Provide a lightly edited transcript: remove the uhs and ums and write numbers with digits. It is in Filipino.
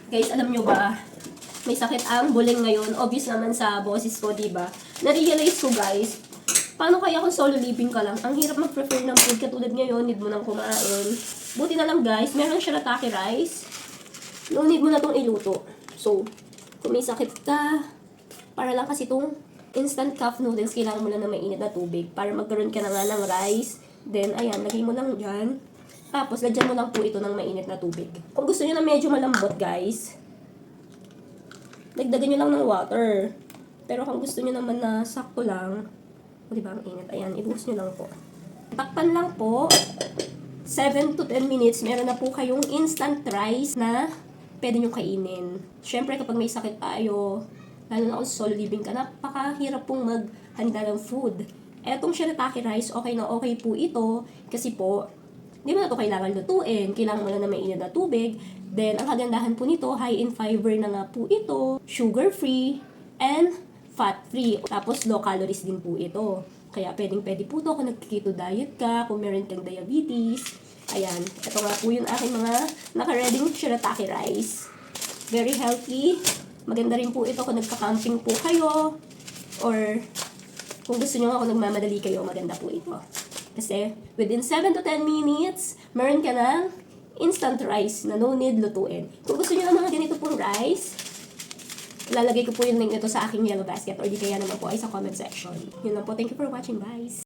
Guys, alam nyo ba, may sakit ang buling ngayon. Obvious naman sa boses ko, diba? Na-realize ko, guys, paano kaya kung solo living ka lang? Ang hirap mag-prepare ng food katulad ngayon, need mo nang kumain. Buti na lang, guys, meron shirataki rice. No need mo na tong iluto. So, kung may sakit ka, para lang kasi itong instant cup noodles, kailangan mo lang na mainit na tubig para magkaroon ka na nga ng rice. Then, ayan, lagay mo lang dyan. Tapos, lagyan mo lang po ito ng mainit na tubig. Kung gusto nyo na medyo malambot, guys, dagdagan nyo lang ng water. Pero kung gusto nyo naman na sakto lang, o diba, ang init, ayan, ibuhos nyo lang po. Takpan lang po, 7 to 10 minutes, meron na po kayong instant rice na pwede nyo kainin. Siyempre, kapag may sakit tayo, lalo na kung solo living ka, napakahirap pong maghanda ng food. Etong shirataki rice, okay na okay po ito, kasi po, di mo na ito kailangan lutuin, kailangan mo lang na mainit na tubig. Then, ang kagandahan po nito, high in fiber na nga po ito, sugar-free, and fat-free. Tapos, low calories din po ito. Kaya, pwedeng-pwede po ito kung nag-keto diet ka, kung meron kang diabetes. Ayan, ito nga po yung aking mga naka-reading shirataki rice. Very healthy. Maganda rin po ito kung nagka-camping po kayo, or kung gusto nyo nga kung nagmamadali kayo, maganda po ito. Kasi, within 7 to 10 minutes, meron ka ng instant rice na no need lutuin. Kung gusto nyo ng mga ganito pong rice, ilalagay ko po yung link nito sa aking yellow basket or di kaya naman po ay sa comment section. Yun lang po. Thank you for watching, guys.